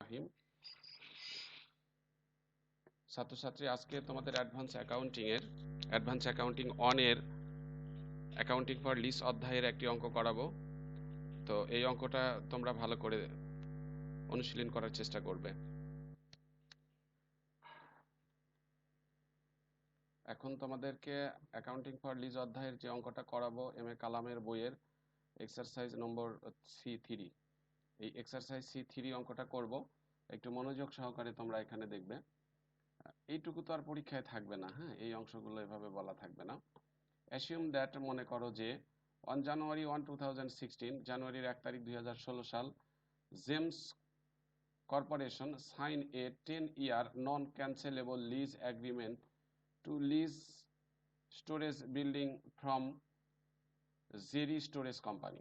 রহিম। ছাত্রছাত্রী, আজকে তোমাদের অ্যাডভান্স অ্যাকাউন্টিং অন এর অ্যাকাউন্টিং ফর লিজ অধ্যায়ের একটি অঙ্ক করাবো। তো এই অঙ্কটা তোমরা ভালো করে অনুশীলন করার চেষ্টা করবে। এখন তোমাদেরকে অ্যাকাউন্টিং ফর লিজ অধ্যায়ের যে অঙ্কটা করাবো এম এ কালামের বইয়ের এক্সারসাইজ নম্বর C3। এই এক্সারসাইজ C3 অঙ্কটা করব, একটু মনোযোগ সহকারে তোমরা এখানে দেখবে। এইটুকু তো আর পরীক্ষায় থাকবে না, হ্যাঁ, এই অংশগুলো এভাবে বলা থাকবে না। অ্যাসিউম দ্যাট, মনে করো যে অন জানুয়ারি 2016, জানুয়ারির 1 তারিখ 2016 সাল, James corporation sign a 10-year non cancellable lease agreement to lease storage building from Jerry storage company.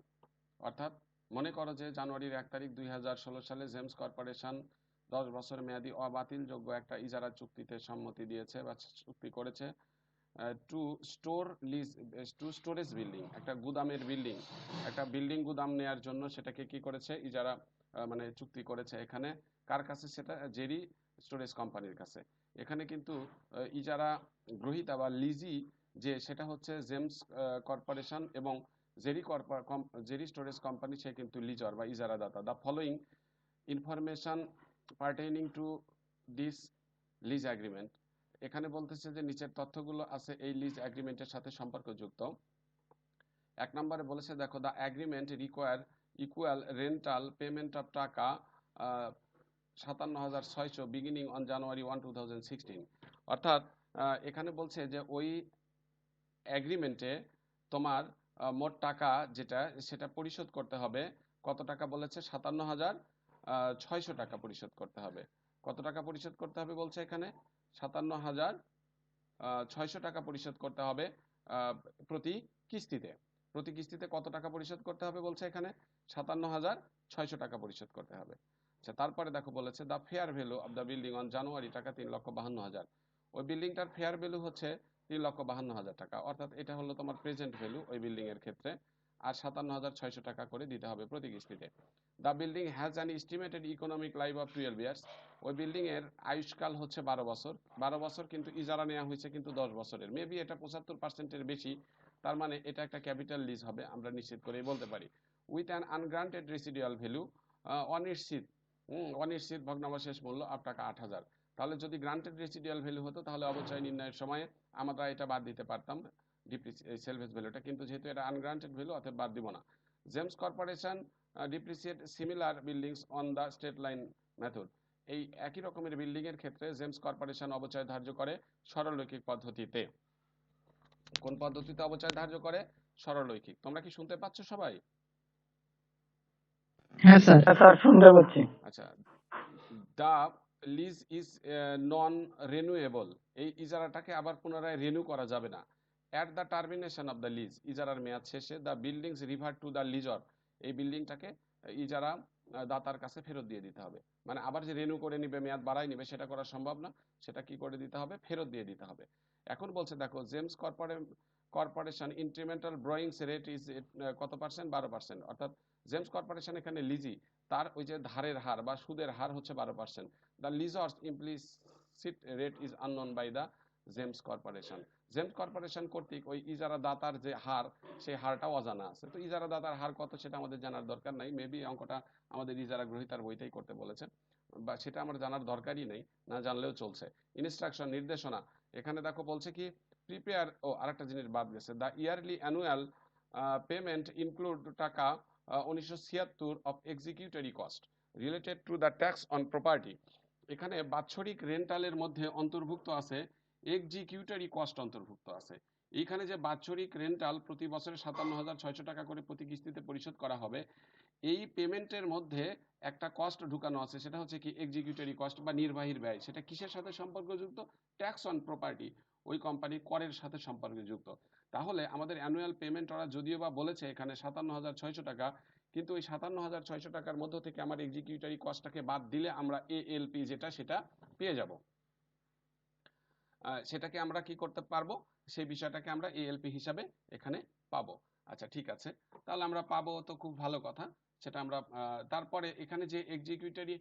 অর্থাৎ মনে করো যে জানুয়ারির 1 তারিখ 2016 সালে জেমস কর্পোরেশন 10 বছর মেয়াদী অবাতিলযোগ্য একটা ইজারা চুক্তিতে সম্মতি দিয়েছে বা চুক্তি করেছে টু স্টোরেজ বিল্ডিং, একটা গুদামের বিল্ডিং, একটা বিল্ডিং গুদাম নেয়ার জন্য সেটাকে কি করেছে, ইজারা মানে চুক্তি করেছে। এখানে কার কাছে? সেটা জেরি স্টোরেজ কোম্পানির কাছে। এখানে কিন্তু ইজারা গ্রহীতা বা লিজি যে সেটা হচ্ছে জেমস কর্পোরেশন, এবং জেরি স্টোরেজ কোম্পানি সে কিন্তু লিজর বা ইজারাদাতা। The following information pertaining to this lease agreement, এখানে বলতেছে যে নিচের তথ্যগুলো আছে এই লিজ অ্যাগ্রিমেন্টের সাথে সম্পর্কযুক্ত। 1 নম্বরে বলেছে, দেখো, the agreement require equal rental payment of টাকা 57,600 বিগিনিং অন জানুয়ারি 1, 2016। অর্থাৎ এখানে বলছে যে ওই অ্যাগ্রিমেন্টে তোমার মোট টাকা যেটা সেটা পরিশোধ করতে হবে। কত টাকা বলেছে? 57,600 টাকা পরিশোধ করতে হবে। কত টাকা পরিশোধ করতে হবে বলছে এখানে? 57,600 টাকা পরিশোধ করতে হবে প্রতি কিস্তিতে। প্রতি কিস্তিতে কত টাকা পরিশোধ করতে হবে বলছে এখানে? 57,600 টাকা পরিশোধ করতে হবে। আচ্ছা, তারপরে দেখো বলেছে the fair value of the building on January টাকা 3,52,000। ওই বিল্ডিংটার ফেয়ার ভ্যালু হচ্ছে 3,52,000 টাকা। অর্থাৎ এটা হলো তোমার প্রেজেন্ট ভ্যালু ওই বিল্ডিং এর ক্ষেত্রে। আর 57,600 টাকা করে দিতে হবে প্রতি কিস্তিতে। The building has an estimated economic life of 12 years. ওই বিল্ডিং এর আয়ুষ্কাল হচ্ছে 12 বছর। 12 বছর, কিন্তু ইজারা নেওয়া হয়েছে কিন্তু 10 বছরের। মেবি এটা 75%-এর বেশি। তার মানে এটা একটা ক্যাপিটাল লিজ হবে, আমরা নিশ্চিত করেই বলতে পারি। উইথ অ্যান আনগ্রান্টেড রেসিডুয়াল ভ্যালু, অনিশ্চিত অনিশ্চিত ভগ্নাবশেষ মূল্য টাকা 8,000। তাহলে যদি গ্রান্টেড রেসিডুয়াল ভ্যালু হতো তাহলে অবচয় নির্ণয়ের সময় আমরা এটা বাদ দিতে পারতাম সেলভেজ ভ্যালুটা, কিন্তু যেহেতু এটা আনগ্রান্টেড ভ্যালু অতএব বাদ দিব না। James corporation depreciate similar buildings on the straight line method. এই একই রকমের বিল্ডিং এর ক্ষেত্রে জেমস কর্পোরেশন অবচয় ধার্য করে সরলরৈখিক পদ্ধতিতে। কোন পদ্ধতিতে অবচয় ধার্য করে? সরলরৈখিক। তোমরা কি শুনতে পাচ্ছ সবাই? হ্যাঁ স্যার। হ্যাঁ স্যার, শুনতে পাচ্ছি। আচ্ছা, the lease is non renewable. এই ইজারাটাকে আবার পুনরায় রিনিউ করা যাবে না। At the termination of the lease, ইজারার মেয়াদ শেষে, the buildings revert to the lessor, এই বিল্ডিংটাকে ইজারা দাতার কাছে ফেরত দিয়ে দিতে হবে। মানে আবার যে রিনিউ করে নিবে, মেয়াদ বাড়াই নিবে, সেটা করা সম্ভব না। সেটা কি করে দিতে হবে? ফেরত দিয়ে দিতে হবে। এখন বলছে, দেখো, James corporation incremental borrowings rate is কত পার্সেন্ট? 12%। অর্থাৎ জেমস কর্পোরেশন এখানে লিজি, তার ওই যে ধারের হার বা সুদের হার হচ্ছে 12%। The lessor's implicit rate is unknown by the James corporation. James corporation কর্তৃক ওই ইজারা দাতার যে হার, সেই হারটাও অজানা আছে। তো ইজারা দাতার হার কত সেটা আমাদের জানার দরকার নাই। মেবি অঙ্কটা আমাদের ইজারা গ্রহীতার বইতেই করতে বলেছে, বা সেটা আমার জানার দরকারই নেই, না জানলেও চলছে। ইনস্ট্রাকশন, নির্দেশনা, এখানে দেখো বলছে কি, প্রিপেয়ার, আরেকটা জিনিস বাদ গেছে, the yearly annual payment include টাকা 1976 of executory cost related to the tax on property. এখানে বাৎসরিক রেন্টালের মধ্যে অন্তর্ভুক্ত আছে এক্সিকিউটরি কস্ট অন্তর্ভুক্ত আছে। এইখানে যে বাৎসরিক রেন্টাল প্রতি বছরে 57,600 টাকা করে প্রতি কিস্তিতে পরিশোধ করা হবে, এই পেমেন্টের মধ্যে একটা কস্ট ঢুকানো আছে, সেটা হচ্ছে কি এক্সিকিউটরি কস্ট বা নির্বাহীর ব্যয়। সেটা কিসের সাথে সম্পর্কযুক্ত? ট্যাক্স অন প্রপার্টি, ওই কোম্পানির করের সাথে সম্পর্কযুক্ত। তাহলে আমাদের অ্যানুয়াল পেমেন্ট ওরা যদিও বা বলেছে এখানে 57,600 টাকা, কিন্তু ওই 57,600 টাকার মধ্য থেকে আমার এক্সিকিউটরি কস্টটাকে বাদ দিলে আমরা এএলপি যেটা সেটা পেয়ে যাব। সেটাকে আমরা কি করতে পারবো? সেই বিষয়টাকে আমরা এএলপি হিসাবে এখানে পাবো। আচ্ছা, ঠিক আছে, তাহলে আমরা পাবো তো খুব ভালো কথা। সেটা আমরা তারপরে এখানে যে এক্সিকিউটরি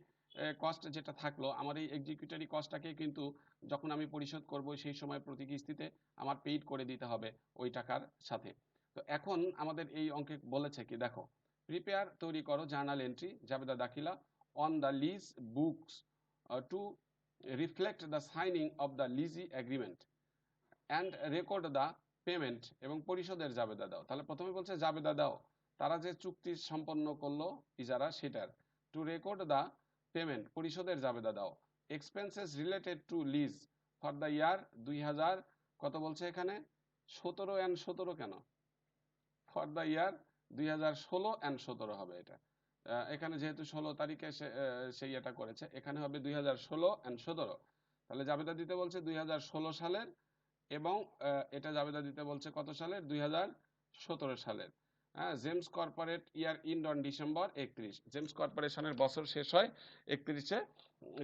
কস্ট যেটা থাকলো, আমার এই এক্সিকিউটরি কস্টটাকে কিন্তু যখন আমি পরিশোধ করব সেই সময় প্রতি কিস্তিতে আমার পেইড করে দিতে হবে ওই টাকার সাথে। তো এখন আমাদের এই অঙ্কে বলেছে কি দেখো, প্রিপেয়ার তৈরি করো জার্নাল এন্ট্রি জাবেদা দাখিলা on the lease books to reflect the signing of the lessee agreement and record the payment, এবং পরিশোধের জাবেদা দাও। তাহলে প্রথমে বলছে জাবেদা দাও, তারা যে চুক্তি সম্পন্ন করলো ইজারা সেটার, টু রেকর্ড দ্য পেমেন্ট পরিশোধের জাবেদা দাও, expenses related to lease for the year 2000 কত বলছে এখানে 17 অ্যান্ড 17 কেন, ফর দ্য ইয়ার 2016 অ্যান্ড 17 হবে এটা। এখানে যেহেতু 16 তারিখে সেই এটা করেছে, এখানে হবে 2016 অ্যান্ড 17। তাহলে জাবেদা দিতে বলছে 2016 সালের, এবং এটা জাবেদা দিতে বলছে কত সালের 2017 সালের। হ্যাঁ, James corporate year ইন্ড on December 31, James কর্পোরেশনের বছর শেষ হয় 31শে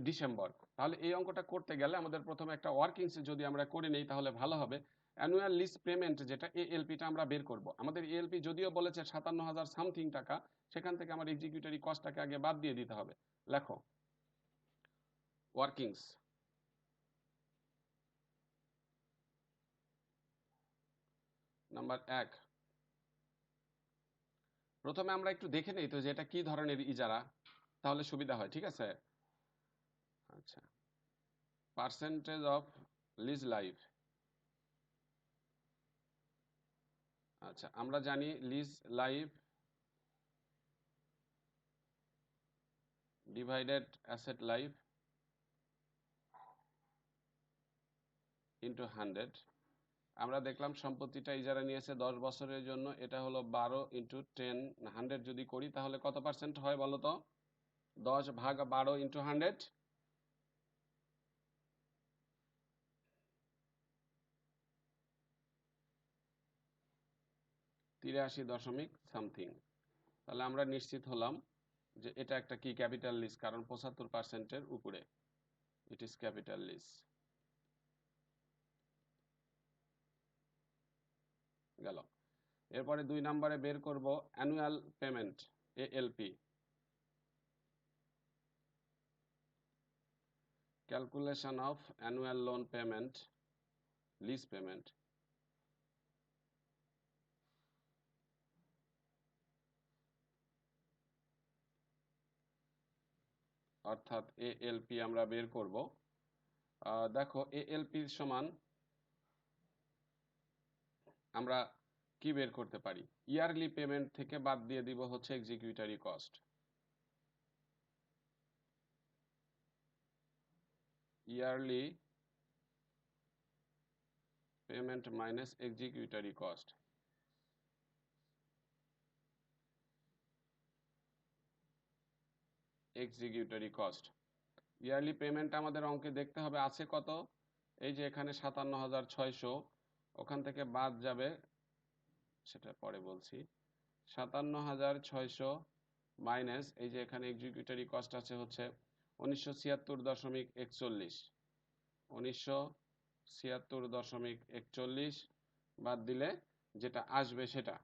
ডিসেম্বর। তাহলে এই অঙ্কটা করতে গেলে আমাদের প্রথমে একটা ওয়ার্কিংস যদি আমরা করে নেই তাহলে ভালো হবে। অ্যানুয়াল লিজ পেমেন্ট যেটা এএলপিটা আমরা বের করব। আমাদের এএলপি যদিও বলেছে 57,000 সামথিং টাকা, সেখান থেকে আমার এক্সিকিউটরি কস্টটাকে আগে বাদ দিয়ে দিতে হবে। লেখো ওয়ার্কিংস। নাম্বার 1, প্রথমে আমরা একটু দেখে নেই তো যে এটা কি ধরনের ইজারা, তাহলে সুবিধা হয়। ঠিক আছে, আচ্ছা, পার্সেন্টেজ অফ লিজ লাইফ। আচ্ছা, আমরা জানি lease life divided asset life into 100। আমরা দেখলাম সম্পত্তিটা ইজারা নিয়েছে 10 বছরের জন্য, এটা হলো 12 ইন্টু 10, 100 যদি করি তাহলে কত পার্সেন্ট হয় বলো তো? 10 ভাগ 12 ইন্টু 100, 83 দশমিক সামথিং। তাহলে আমরা নিশ্চিত হলাম যে এটা একটা কি ক্যাপিটাল লিজ, কারণ 75%-এর উপরে, ইট ইজ ক্যাপিটাল লিজ। গেল। এরপরে 2 নম্বরে বের করব annual payment ALP, calculation of annual loan payment lease payment. অর্থাৎ এএলপি আমরা বের করব। দেখো এএলপির সমান আমরা কি বের করতে পারি, ইয়ারলি পেমেন্ট থেকে বাদ দিয়ে দিব হচ্ছে executory cost, yearly payment minus executory cost. Executory cost yearly payment আমাদের অঙ্কে দেখতে হবে আছে কত, এই যে এখানে 57,600, ওখান থেকে বাদ যাবে, সেটা পরে বলছি, 57,600 মাইনাস এই যে এখানে এক্সিকিউটরি কস্ট আছে হচ্ছে 1976.41, 1976.41 বাদ দিলে যেটা আসবে সেটা,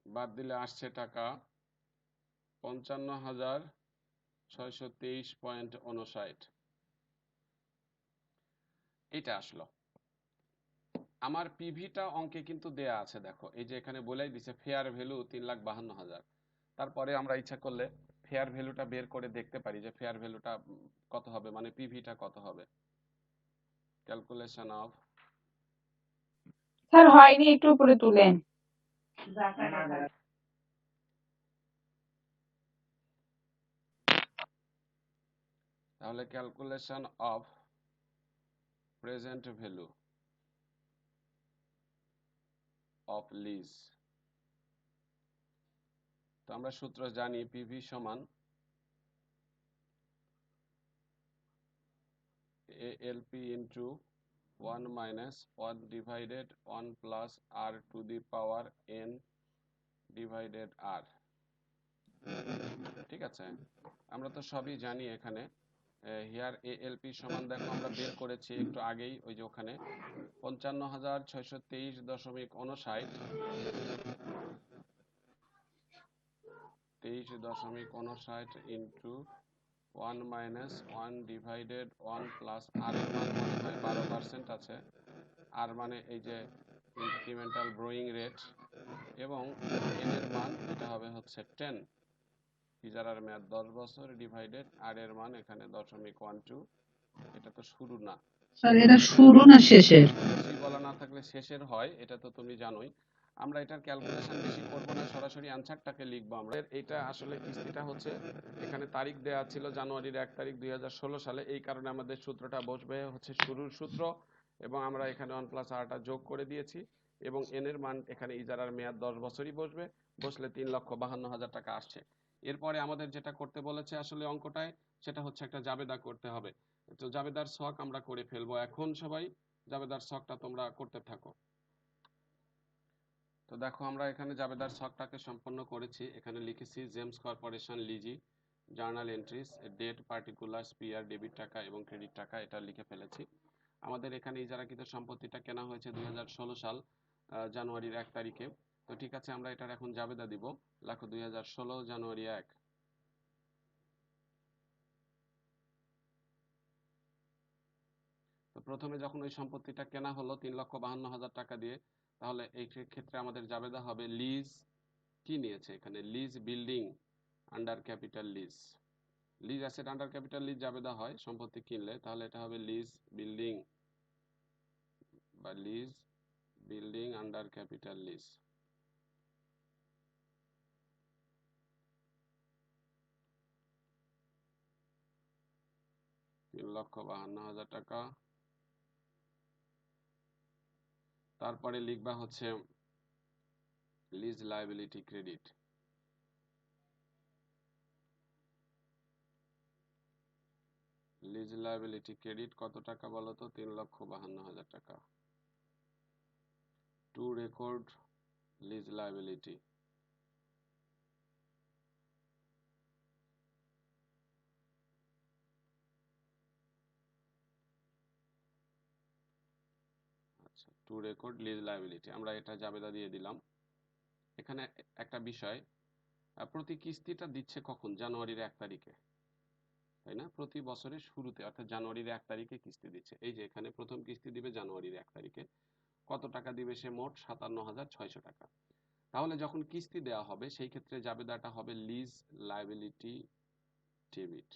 বাদ দিলে আসছে টাকা 55,623.59। এটা আসলো। আমার পিভিটা অঙ্কে কিন্তু দেয়া আছে, দেখো এই যে এখানে বলেই দিছে ফেয়ার ভ্যালু 3,52,000। তারপরে আমরা ইচ্ছা করলে ফেয়ার ভ্যালুটা বের করে দেখতে পারি যে ফেয়ার ভ্যালুটা কত হবে, মানে পিভিটা কত হবে। ক্যালকুলেশন অফ, স্যার হয়নি, একটু উপরে তুলেন। তাহলে calculation of present value of lease. তো আমরা সূত্র জানি পিভি সমান ALP into 1 minus 1 divided 1 plus R to the power N divided R. ঠিক আছে, আমরা তো সবই জানি এখানে হিয়ার এএলপি সমান দেখো আমরা বের করেছি একটু আগেই, ওই যে ওখানে 55,623.59 ইন্টু 1 - 1 / 1 প্লাস আর এর মান মনে হয় 12% আছে, আর মানে এই যে ইনক্রিমেন্টাল গ্রোয়িং রেট, এবং এন এর মান এটা হবে হচ্ছে 10, ইজারার মেয়াদ 10 বছর ডিভাইডেড আর এর মান এখানে 0.12। এটা তো শুরু না স্যার এটা শুরু না শেষের? কিছুই বলা না থাকলে শেষের হয়, এটা তো তুমি জানোই। আমরা এটার ক্যালকুলেশন বেশি করব না, সরাসরি অ্যানসারটাকে লিখবো আমরা। এটা আসলে কিস্তিটা হচ্ছে, এখানে তারিখ দেওয়া ছিল জানুয়ারির 1 তারিখ 2016 সালে, এই কারণে আমাদের সূত্রটা বসবে হচ্ছে শুরুর সূত্র, এবং আমরা এখানে 1+r যোগ করে দিয়েছি, এবং এন এর মান এখানে ইজারার মেয়াদ 10 বছরই বসবে, বসলে 3,52,000 টাকা আসছে। এরপরে আমাদের যেটা করতে বলেছে আসলে অঙ্কটায়, সেটা হচ্ছে একটা জাবেদা করতে হবে। তো জাবেদার ছক আমরা করে ফেলবো এখন সবাই, জাবেদার ছকটা তোমরা করতে থাকো। তো দেখো আমরা এখানে জাবেদার ছকটাকে সম্পন্ন করেছি, এখানে লিখেছি James corporation lessee, journal entries, date, particulars, PR, debit টাকা এবং ক্রেডিট টাকা, এটা লিখে ফেলেছি। আমাদের এখানে ইজারাকৃত সম্পত্তিটা কেনা হয়েছে 2016 সাল জানুয়ারির 1 তারিখে। তো ঠিক আছে, আমরা এটার এখন জাবেদা দিব। লেখো 2016 জানুয়ারি 1। তো প্রথমে যখন ওই সম্পত্তিটা কেনা হলো 3,52,000 টাকা দিয়ে, তাহলে এই ক্ষেত্রে আমাদের জাবেদা হবে লিজ, কি নিয়েছে এখানে, lease building under capital lease. Lease asset under capital lease জাবেদা হয় সম্পত্তি কিনলে, তাহলে এটা হবে লিজ বিল্ডিং বা lease building under capital lease. $3,52,000। তারপরে লিখবা হচ্ছে lease liability credit. Lease liability credit কত টাকা বলো তো? 3,52,000 টাকা। টু রেকর্ড লিজ লায়াবিলিটি, আচ্ছা, টু রেকর্ড লিজ লায়াবিলিটি, আমরা এটা জাবেদা দিয়ে দিলাম। এখানে একটা বিষয়, প্রতি কিস্তিটা দিচ্ছে কখন? জানুয়ারির 1 তারিখে, তাই না? প্রতি বছরের শুরুতে, অর্থাৎ জানুয়ারির 1 তারিখে কিস্তি দিচ্ছে। এই যে এখানে প্রথম কিস্তি দিবে জানুয়ারির 1 তারিখে। কত টাকা দিবে সে? মোট 57,600 টাকা। তাহলে যখন কিস্তি দেওয়া হবে সেই ক্ষেত্রে জাবেদাটা হবে লিজ লায়াবিলিটি ডেবিট।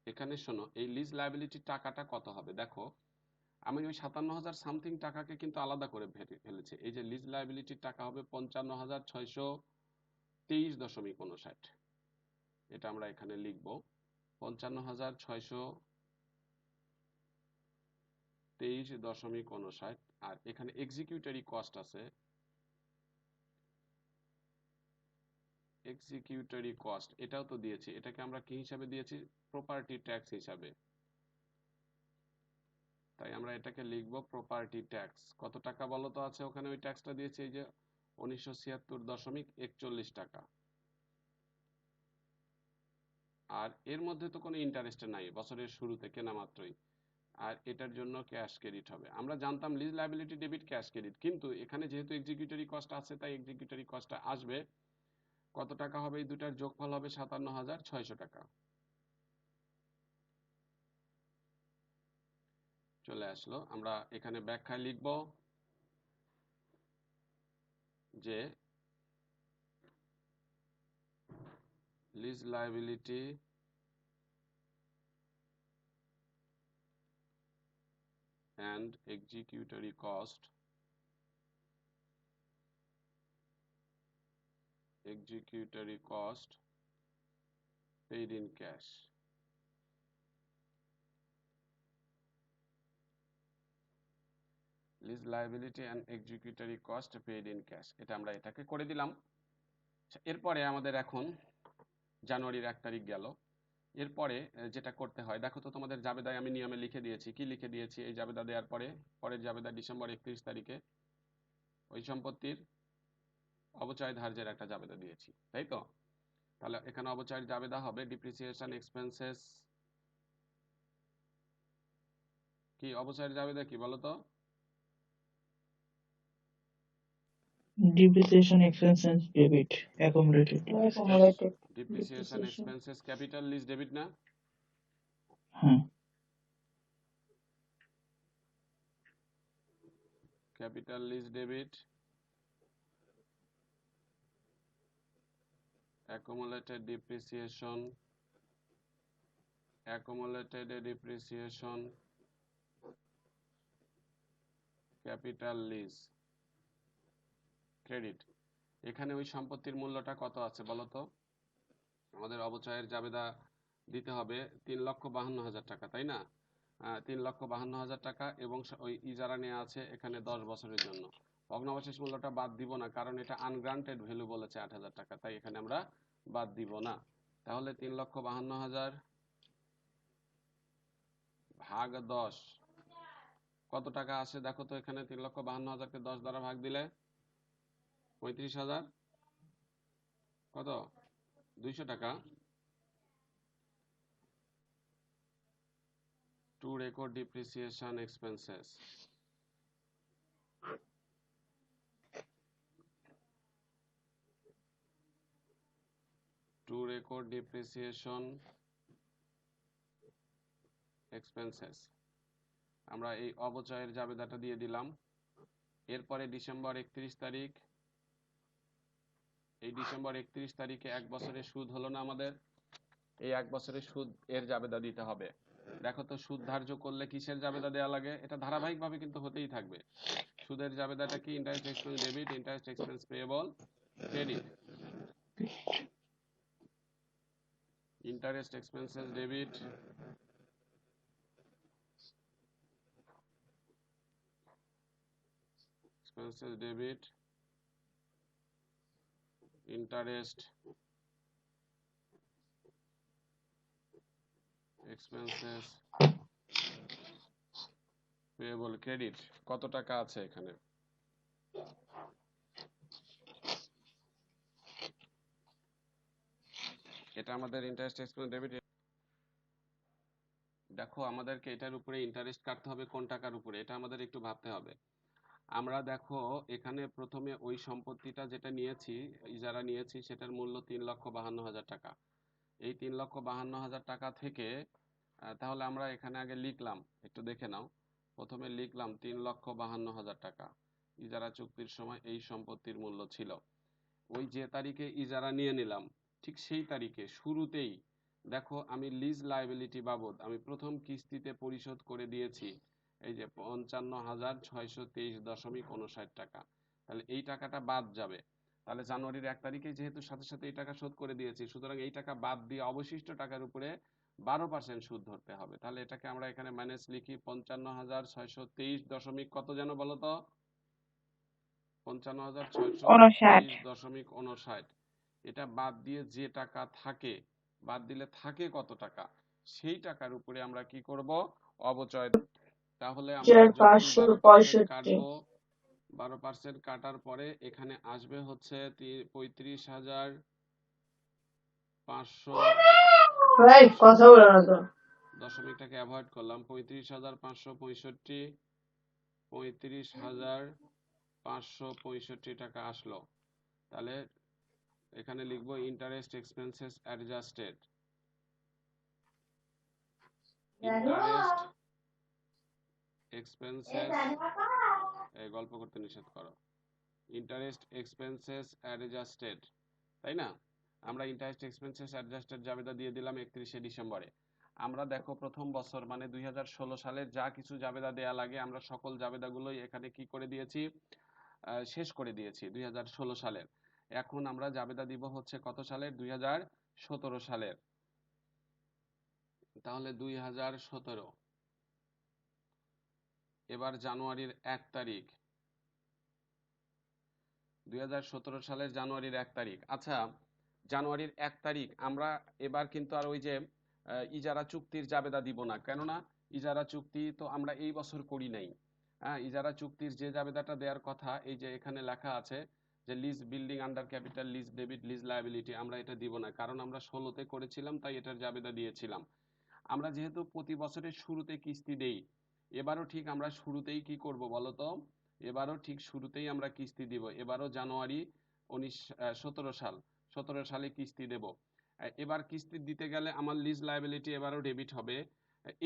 এখানে শোনো, এই লিজ লায়াবিলিটির টাকাটা কত হবে দেখো, আমি ওই 57,000 সামথিং টাকাকে কিন্তু আলাদা করে ফেলেছি। এই যে লিজ লায়াবিলিটির টাকা হবে 55,623.59, এটা আমরা এখানে লিখব 55,623.59। আর এখানে এক্সিকিউটরি কস্ট আছে, এক্সিকিউটরি কস্ট এটাও তো দিয়েছি, এটাকে আমরা কি হিসাবে দিয়েছি? প্রপার্টি ট্যাক্স হিসাবে, তাই আমরা এটাকে লিখব প্রপার্টি ট্যাক্স। কত টাকা বলো তো আছে ওখানে? ওই ট্যাক্সটা দিয়েছি এই যে 1976.41 টাকা। আর এর মধ্যে তো কোনো ইন্টারেস্ট নাই, বছরের শুরুতে কেনা মাত্রই। আর এটার জন্য ক্যাশ ক্রেডিট হবে। আমরা জানতাম lease liability debit cash credit, কিন্তু এখানে যেহেতু এক্সিকিউটরি কস্ট আছে তাই এক্সিকিউটরি কস্টটা আসবে। কত টাকা হবে? এই দুটার যোগফল হবে 57,600 টাকা। চলে আসলো। আমরা এখানে ব্যাখ্যায় লিখব যে lease liability and executory cost paid in cash. Lease liability and executory cost paid in cash, এটা আমরা এটাকে করে দিলাম। এরপরে আমাদের এখন জানুয়ারির 1 তারিখ গেল, এরপরে যেটা করতে হয় দেখো তো, তোমাদের জাবেদায় আমি নিয়মে লিখে দিয়েছি। কি লিখে দিয়েছি? এই জাবেদা দেওয়ার পরে পরের জাবেদা ডিসেম্বর 31 তারিখে ওই সম্পত্তির অবচয় ধার্যের একটা জাবেদা দিয়েছি, তাই তো? তাহলে এখানে অবচয়ের জাবেদা হবে ডিপ্রিসিয়েশন এক্সপেন্সেস। কি অবচয়ের জাবেদা কি বলো তো? Depreciation expenses debit accumulated. Accumulated depreciation depreciation. Expenses capital lease debit না? হ্যাঁ, capital lease debit accumulated depreciation capital lease credit. এখানে ওই সম্পত্তির মূল্যটা কত আছে বলো তো? আমাদের অবচয়ের জাবেদা দিতে হবে 3,52,000 টাকা, তাই না? 3,52,000 টাকা এবং ওই ইজারা নেওয়া আছে এখানে 10 বছরের জন্য। ভগ্নাবশেষ মূল্যটা বাদ দিব না, কারণ এটা আনগ্রান্টেড ভ্যালু বলেছে 8,000 টাকা, তাই এখানে আমরা বাদ দিব না। তাহলে 3,52,000 ভাগ 10 কত টাকা আসে দেখো তো? এখানে 3,52,000-কে 10 দ্বারা ভাগ দিলে 35,000 কত? 200 টাকা। To record depreciation expenses. Two record depreciation expenses আমরা এই অবচয়ের জাবেদাটা দিয়ে দিলাম। এরপরে ডিসেম্বর 31 তারিখ, এই ডিসেম্বর 31 তারিখে 1 বছরের সুদ হলো না আমাদের? এই 1 বছরের সুদ এর জাবেদা দিতে হবে। দেখো তো সুদ ধার্য করলে কিসের জাবেদা দেওয়া লাগে? এটা ধারাবাহিকভাবে কিন্তু হতেই থাকবে। সুদের জাবেদাটা কি? Interest expense debit, interest expense payable, credit. Interest expenses debit, expenses debit, interest expenses payable, credit। কত টাকা আছে এখানে? এটা আমাদের ইন্টারেস্ট এক্সপেন্স ডেবিট। দেখো আমাদেরকে এটার উপরে ইন্টারেস্ট কাটতে হবে কোন টাকার উপরে, এটা আমাদের একটু ভাবতে হবে। আমরা দেখো এখানে প্রথমে ওই সম্পত্তিটা যেটা নিয়েছি, ইজারা নিয়েছি, সেটার মূল্য 3,52,000 টাকা। এই 3,52,000 টাকা থেকে তাহলে আমরা এখানে আগে লিখলাম, একটু দেখে নাও। প্রথমে লিখলাম 3,52,000 টাকা ইজারা চুক্তির সময় এই সম্পত্তির মূল্য ছিল। ওই যে তারিখে ইজারা নিয়ে নিলাম ঠিক সেই তারিখে শুরুতেই দেখো আমি লিজ লায়াবিলিটি বাবদ আমি প্রথম কিস্তিতে পরিশোধ করে দিয়েছি এই যে 55,623.59 টাকা। তাহলে এই টাকাটা বাদ যাবে। তাহলে জানুয়ারির 1 তারিখে যেহেতু সাথে সাথে এই টাকা শোধ করে দিয়েছি, সুতরাং এই টাকা বাদ দিয়ে অবশিষ্ট টাকার উপরে 12% সুদ ধরতে হবে। তাহলে এটাকে আমরা এখানে মাইনাস লিখি 55,623 কত যেন বলো তো? 55,623.59। এটা বাদ দিয়ে যে টাকা থাকে, বাদ দিলে থাকে কত টাকা, সেই টাকার উপরে আমরা কি করব? অবচয়। তাহলে আমরা যখন 12% কাটবো, 12% কাটার পরে এখানে আসবে হচ্ছে 35,500। কথা বলো না তো। দশমিকটাকে অ্যাভয়েড করলাম। 35,565, 35,565 টাকা আসলো। তাহলে এখানে লিখবো interest expenses adjusted. Interest expenses, গল্প করতে নিষেধ করো। ইন্টারেস্ট এক্সপেন্সেস অ্যাডজাস্টেড, তাই না? আমরা ইন্টারেস্ট এক্সপেন্সেস অ্যাডজাস্টেড জাবেদা দিয়ে দিলাম 31শে ডিসেম্বরে। আমরা দেখো প্রথম বছর মানে 2016 সালের যা কিছু জাবেদা দেয়া লাগে আমরা সকল জাবেদাগুলোই এখানে কি করে দিয়েছি? শেষ করে দিয়েছি 2016 সালের। এখন আমরা জাবেদা দিব হচ্ছে কত সালের? 2017 সালের। তাহলে 2017, এবার জানুয়ারির 1 তারিখ, 2017 সালের জানুয়ারির 1 তারিখ। আচ্ছা, জানুয়ারির 1 তারিখ আমরা এবার কিন্তু আর ওই যে ইজারা চুক্তির জাবেদা দিব না, কেননা ইজারা চুক্তি তো আমরা এই বছর করি নাই। হ্যাঁ, ইজারা চুক্তির যে জাবেদাটা দেওয়ার কথা এই যে এখানে লেখা আছে যে lease building under capital lease debit lease liability, আমরা এটা দিব না, কারণ আমরা 16তে করেছিলাম তাই এটার জাবেদা দিয়েছিলাম। আমরা যেহেতু প্রতি বছরের শুরুতে কিস্তি দেই, এবারও ঠিক আমরা শুরুতেই কি করব বলো তো, এবারও ঠিক শুরুতেই আমরা কিস্তি দিব। এবারও জানুয়ারি 17 সালে কিস্তি দেব। এবার কিস্তি দিতে গেলে আমার লিজ লায়াবিলিটি এবারও ডেবিট হবে।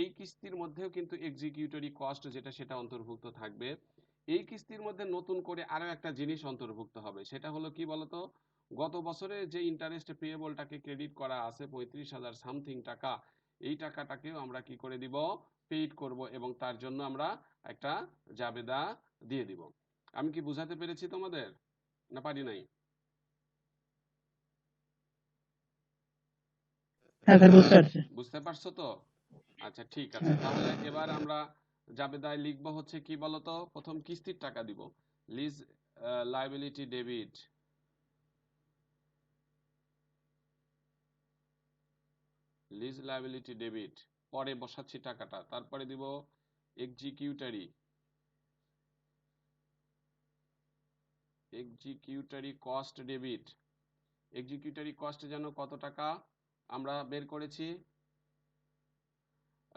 এই কিস্তির মধ্যেও কিন্তু এক্সিকিউটরি কস্ট যেটা সেটা অন্তর্ভুক্ত থাকবে। এই কিস্তির মধ্যে নতুন করে আরো একটা জিনিস অন্তর্ভুক্ত হবে, সেটা হলো কি বলতো, গত বছরে যে ইন্টারেস্ট পেয়েবলটাকে ক্রেডিট করা আছে 35,000 সামথিং টাকা, এই টাকাটাকেও আমরা কি করে দিব, পেইড করব, এবং তার জন্য আমরা একটা জাবেদা দিয়ে দিব। আমি কি বুঝাতে পেরেছি তোমাদের, না পারি নাই? হ্যাঁ স্যার, বুঝতে পারছি। বুঝতে পারছো তো? আচ্ছা ঠিক আছে, তাহলে এবার আমরা জাবেদায় লিখবো হচ্ছে কি বলতো, প্রথম কিস্তির টাকা দিব, lease liability debit, lease liability debit, পরে বসাচ্ছি টাকাটা, তারপরে দিব executory, executory cost debit. Executory cost যেন কত টাকা আমরা বের করেছি,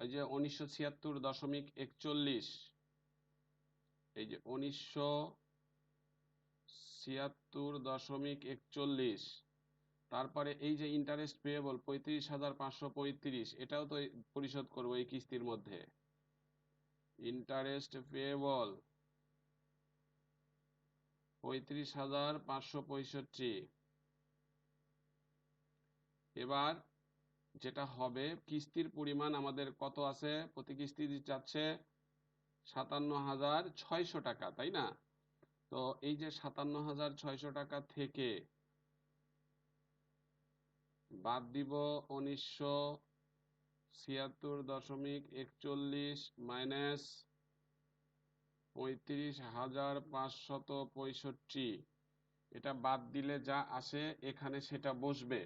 এই যে 1976.41, এই যে 1976.41, তারপরে এই যে ইন্টারেস্ট পেয়েবল 35,535, এটাও তো পরিশোধ করবো এই কিস্তির মধ্যে। Interest payable 35,565। এবার যেটা হবে, কিস্তির পরিমাণ আমাদের কত আছে, প্রতি কিস্তি যাচ্ছে 57,600 টাকা, তাই না? তো এই যে 57,600 টাকা থেকে বাদ দিব 1976.41 মাইনাস 35,565, এটা বাদ দিলে যা আসে এখানে সেটা বসবে।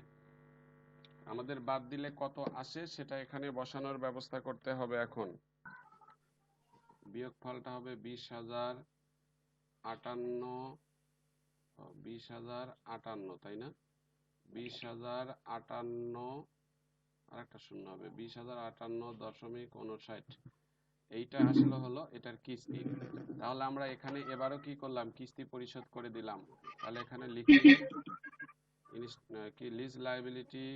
আমাদের বাদ দিলে কত আসে সেটা এখানে বসানোর ব্যবস্থা করতে হবে। এখন বিয়োগফলটা হবে 20,058, তাই না? 20,058, আর একটা শূন্য হবে, 20,058.59, এইটা আসলে হলো এটার কিস্তি। তাহলে আমরা এখানে এবারও কি করলাম, কিস্তি পরিশোধ করে দিলাম। তাহলে এখানে লিখি কি, lease liability,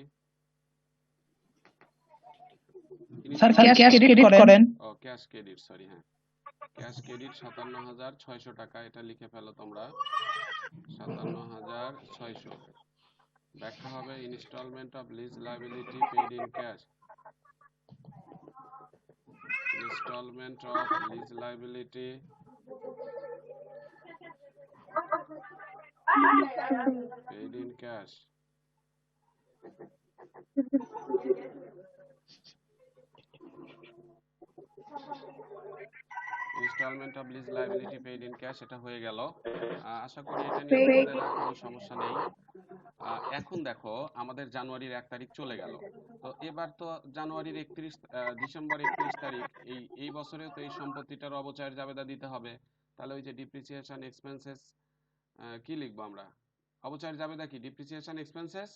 sir cash credit করেন। ও ক্যাশ ক্রেডিট, সরি, হ্যাঁ ক্যাশ ক্রেডিট 57,600 টাকা, এটা লিখে ফেলো তোমরা 57,600। ব্যাখ্যা হবে installment of lease liability paid in cash, installment of lease liability paid in cash. Installment of lease liability paid in cash, এটা হয়ে গেল। আশা করি এটা নিয়ে তোমাদের আর কোনো সমস্যা নেই। এখন দেখো আমাদের জানুয়ারির 1 তারিখ চলে গেল, তো এবার তো জানুয়ারির ডিসেম্বর 31 তারিখ, এই বছরেও তো এই সম্পত্তিটার অবচয়ের জাবেদা দিতে হবে। তাহলে ওই যে ডিপ্রিসিয়েশন এক্সপেন্সেস, কি লিখবো আমরা, অবচয়ের জাবেদা কি, depreciation expenses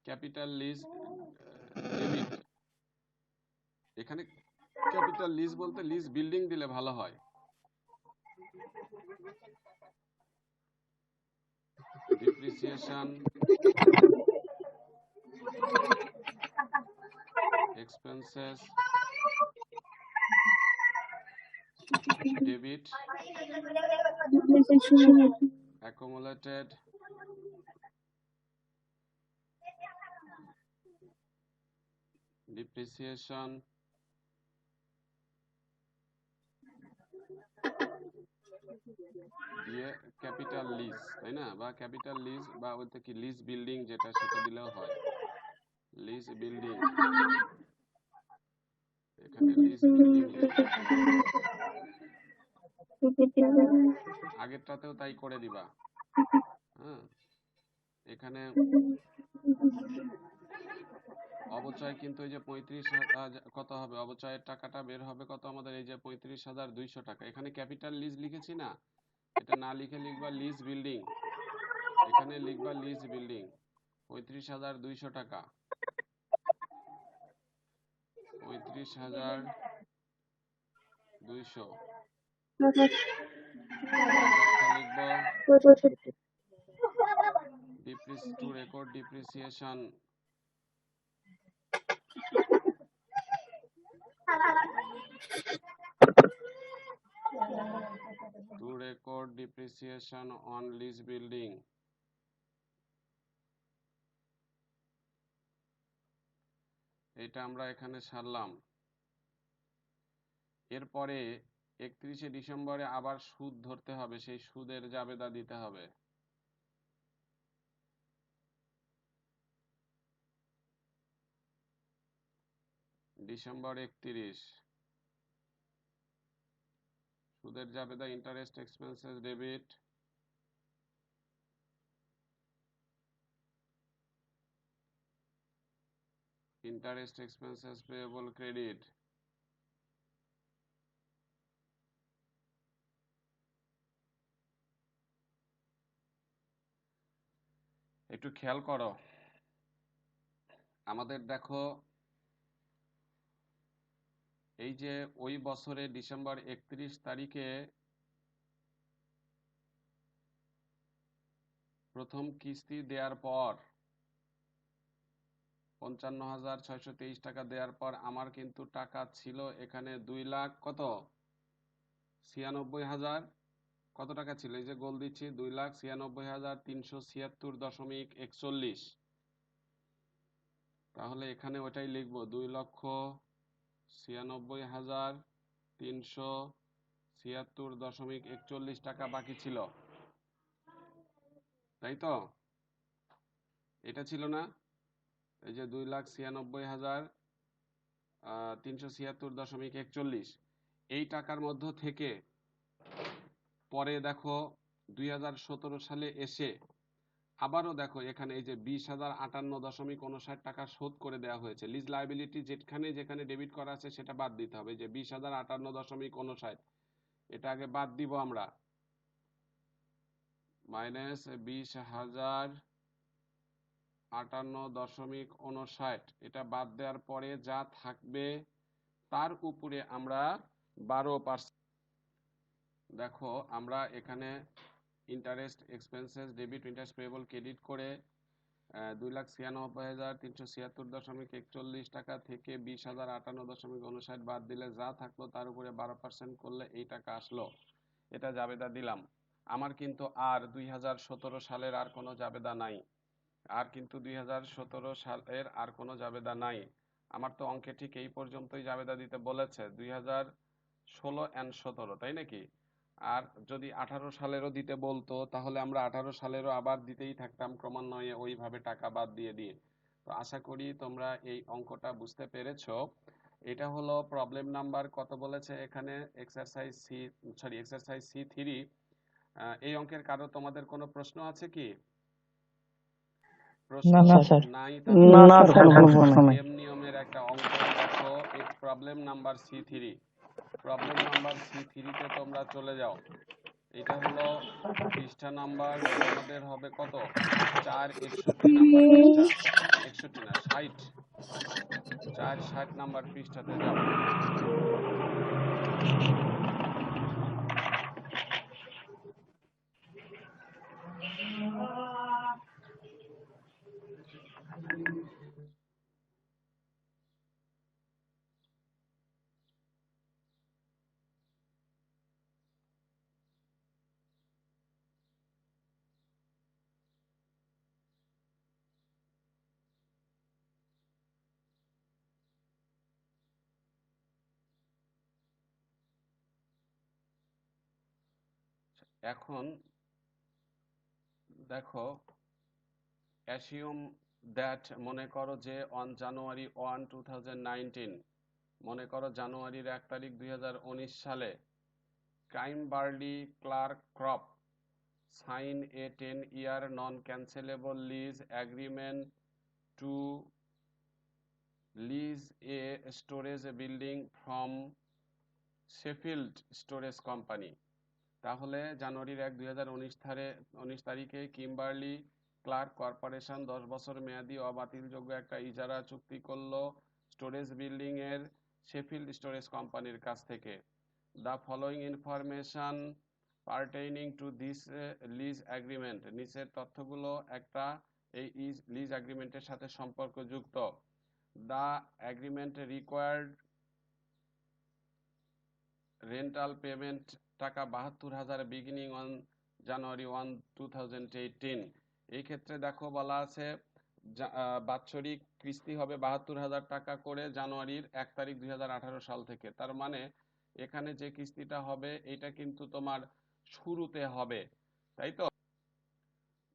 capital lease debit. এখানে ক্যাপিটাল লিজ বলতে লিজ বিল্ডিং দিলে ভালো হয়, depreciation expenses debit accumulated depreciation দিয়ে ক্যাপিটাল লিজ, তাই না? বা ক্যাপিটাল লিজ বা বলতে কি লিজ বিল্ডিং, যেটা সেটা দিলেও হয়, লিজ বিল্ডিং। এখানে লিজ বিল্ডিং আগেরটাতেও তাই করে দিবা। হ্যাঁ, এখানে অবচয় কিন্তু এই যে 35,000 কত হবে, অবচয়ের টাকাটা বের হবে কত আমাদের, এই যে 35,200 টাকা। এখানে ক্যাপিটাল লিজ লিখেছি না, এটা না লিখে লিখবা লিজ বিল্ডিং, এখানে লিখবা লিজ বিল্ডিং 35,200 টাকা, 35,200। ব্যাখ্যা লিখবো to record depreciation on lease building. এটা আমরা এখানে সারলাম। এরপরে 31শে ডিসেম্বরে আবার সুদ ধরতে হবে, সেই সুদের জাবেদা দিতে হবে। ডিসেম্বর 31, সুদের জাবেদা interest expenses debit, interest expenses payable credit. একটু খেয়াল করো, আমাদের দেখো এই যে ওই বছরে ডিসেম্বর 31 তারিখে প্রথম কিস্তি দেওয়ার পর 55,623 টাকা দেওয়ার পর আমার কিন্তু টাকা ছিল এখানে 2,96,000 কত টাকা ছিল, এই যে গোল দিচ্ছি 2,96,376.41। তাহলে এখানে ওটাই লিখবো 2,96,376.41 টাকা বাকি ছিল, তাই তো? এটা ছিল না, এই যে 2,96,376.41। এই টাকার মধ্য থেকে পরে দেখো 2017 সালে এসে আবারও দেখো এখানে এই যে 20,058.59 টাকা শোধ করে দেওয়া হয়েছে। লিজ লায়াবিলিটি যেখানে যেখানে ডেবিট করা আছে সেটা বাদ দিতে হবে, যে 20,058.59 এটা আগে বাদ দিব আমরা, মাইনাস 20,058.59 এটা বাদ দেওয়ার পরে যা থাকবে তার উপরে আমরা 12%। দেখো আমরা এখানে interest expenses debit, interest payable credit করে 2,96,376.41 টাকা থেকে 20,058.59 বাদ দিলে যা থাকলো তার উপরে 12% করলে এই টাকা আসলো, এটা জাবেদা দিলাম। আমার কিন্তু আর 2017 সালের আর কোনো জাবেদা নাই, আর কিন্তু 2017 সালের আর কোনো জাবেদা নাই। আমার তো অঙ্কে ঠিক এই পর্যন্তই জাবেদা দিতে বলেছে, 2016 and 17, তাই নাকি? আর যদি 18 সালেরও দিতে বলতো তাহলে আমরা 18 সালেরও আবার দিতেই থাকতাম ক্রমান্বয়ে ওইভাবে টাকা বাদ দিয়ে দিয়ে। তো আশা করি তোমরা এই অঙ্কটা বুঝতে পেরেছো। এটা হলো প্রবলেম নাম্বার কত বলেছে এখানে, এক্সারসাইজ C3। এই অঙ্কের কারো তোমাদের কোনো প্রশ্ন আছে কি? প্রশ্ন নাই? এম নিয়মের একটা অঙ্ক দেখো, problem number C3। Problem number C3-তে তোমরা চলে যাও, এটা হলো পৃষ্ঠা নাম্বার তোমাদের হবে কত, 461 নাম্বার পৃষ্ঠা, 61 না 60, 460 নাম্বার পৃষ্ঠাতে যাও। এখন দেখো, অ্যাসিউম দ্যাট, মনে করো যে অন জানুয়ারি 1, 2019, মনে করো জানুয়ারির 1 তারিখ 2019 সালে Kimberly Clark corp sign a 10-year non-cancelable lease agreement to lease a storage building from Sheffield Storage Company। তাহলে জানুয়ারির 1, 2019 তারিখে কিম্বার্লি ক্লার্ক কর্পোরেশন 10 বছর মেয়াদী অবাতিলযোগ্য একটা ইজারা চুক্তি করলো স্টোরেজ বিল্ডিং এর শেফিল্ড স্টোরেজ কোম্পানির কাছ থেকে। The following information pertaining to this lease agreement, নিচের তথ্যগুলো একটা এই লিজ অ্যাগ্রিমেন্টের সাথে সম্পর্কযুক্ত। The agreement required rental payment টাকা 72,000 বিগিনিং অন জানুয়ারি 1, 2018। এই ক্ষেত্রে দেখো বলা আছে বাৎসরিক কিস্তি হবে 72,000 টাকা করে জানুয়ারির 1 তারিখ 2018 সাল থেকে। তার মানে এখানে যে কিস্তিটা হবে এটা কিন্তু তোমার শুরুতে হবে, তাই তো?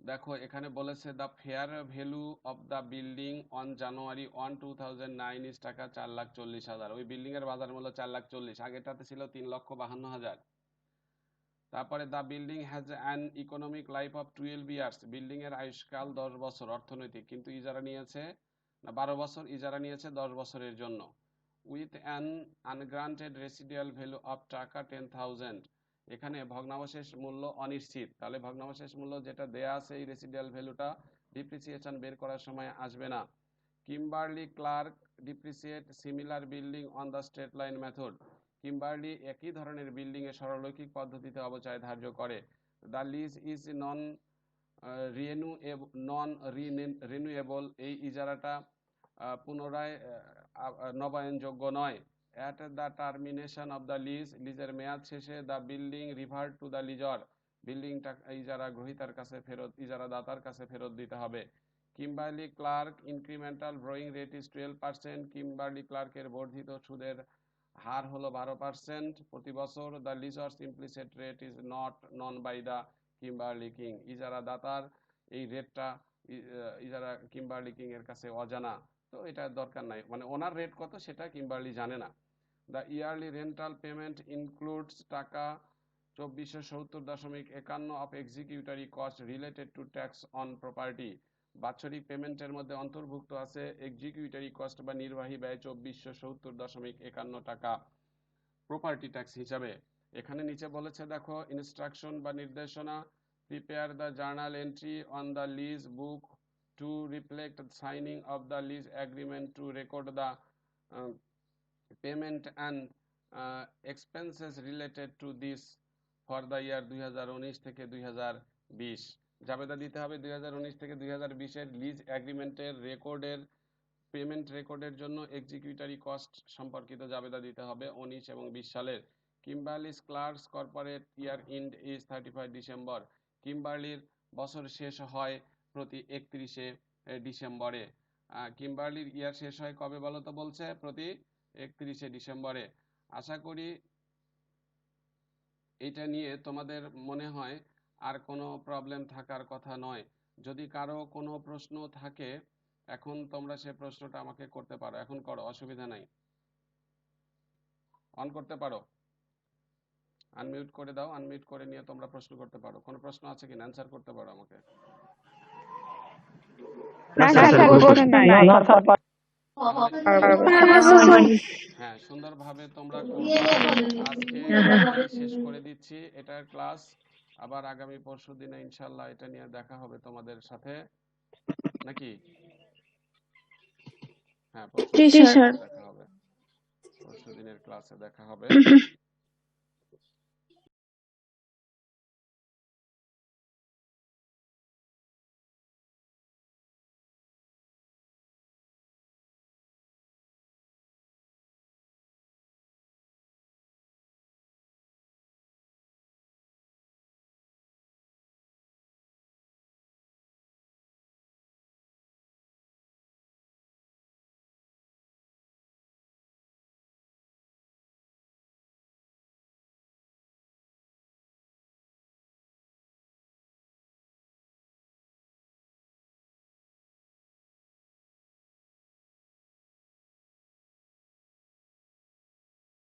দেখো এখানে বলেছে the fair value of the building on January 1, 2009 is টাকা 4,40,000। ওই বিল্ডিং এর বাজার মূল্য 4,40,000, আগেটাতে ছিল 3,52,000। তারপরে the building has an economic life of 12 years, building এর আয়ুষ্কাল 10 বছর অর্থনৈতিক, কিন্তু ইজারা নিয়েছে 12 বছর, ইজারা নিয়েছে 10 বছরের জন্য। With an আনগ্রান্টেড residual value of টাকা 10,000, এখানে ভগ্নাবশেষ মূল্য অনিশ্চিত, তাহলে ভগ্নাবশেষ মূল্য যেটা দেয়া আছে এই রেসিডুয়াল ভ্যালুটা ডিপ্রিসিয়েশন বের করার সময় আসবে না। Kimberly Clark depreciate similar building on the straight line method, Kimberly একই ধরনের বিল্ডিং এ সরলরৈখিক পদ্ধতিতে অবচয় ধার্য করে। The lease is non renewable, এই ইজারাটা পুনরায় নবায়নযোগ্য নয়। At the termination of the lease, লিজের মেয়াদ শেষে the building revert to the lessor, বিল্ডিংটা ইজারা গ্রহীতার কাছে ফেরত, ইজারাদাতার কাছে ফেরত দিতে হবে। Kimberly Clark incremental borrowing rate is 12%, Kimberly ক্লার্কের বর্ধিত সুদের হার হলো 12% প্রতি বছর। The lessor's implicit rate is not known by the Kimberly king, ইজারাদাতার এই রেটটা ইজারা কিম্বার্লি কিং এর কাছে অজানা, তো এটা দরকার নাই, মানে ওনার রেট কত সেটা কিম্বার্লি জানে না। The yearly rental payment includes টাকা 2470.51 of executory cost related to tax on property, বাৎসরিক পেমেন্টের মধ্যে অন্তর্ভুক্ত আছে এক্সিকিউটরি কস্ট বা নির্বাহী ব্যয় 2470.51 টাকা প্রপার্টি ট্যাক্স হিসাবে। এখানে নিচে বলেছে দেখো ইনস্ট্রাকশন বা নির্দেশনা, prepare the journal entry on the lease book to reflect signing of the lease agreement to record the payment and expenses related to this for the year 2019 থেকে 2020। জাবেদা দিতে হবে 2019 থেকে 2020 এর লিজ এগ্রিমেন্টের রেকর্ডের পেমেন্ট রেকর্ডের জন্য এক্সিকিউটরি কস্ট সম্পর্কিত জাবেদা দিতে হবে 19 এবং 20 সালের। Kimberly's Clark's corporate year end is 31 December, কিম্বার্লির বছর শেষ হয় প্রতি 31শে ডিসেম্বরে। কিম্বার্লির ইয়ার শেষ হয় কবে বলো তো? বলছে প্রতি 31শে ডিসেম্বরে। আশা করি এটা নিয়ে তোমাদের মনে হয় আর কোনো প্রবলেম থাকার কথা নয়। যদি কারো কোনো প্রশ্ন থাকে এখন তোমরা সে প্রশ্নটা আমাকে করতে পারো, এখন করো, অসুবিধা নাই। অন করতে পারো, আনমিউট করে দাও, আনমিউট করে নিয়ে তোমরা প্রশ্ন করতে পারো। কোনো প্রশ্ন আছে কিনা অ্যান্সার করতে পারো আমাকে। হ্যাঁ, সুন্দরভাবে তোমরা আজকে শেষ করে দিচ্ছি এটার ক্লাস। আবার আগামী পরশু দিনে ইনশাল্লাহ এটা নিয়ে দেখা হবে তোমাদের সাথে, নাকি? হ্যাঁ, পরশু দেখা হবে, পরশু দিনের ক্লাসে দেখা হবে।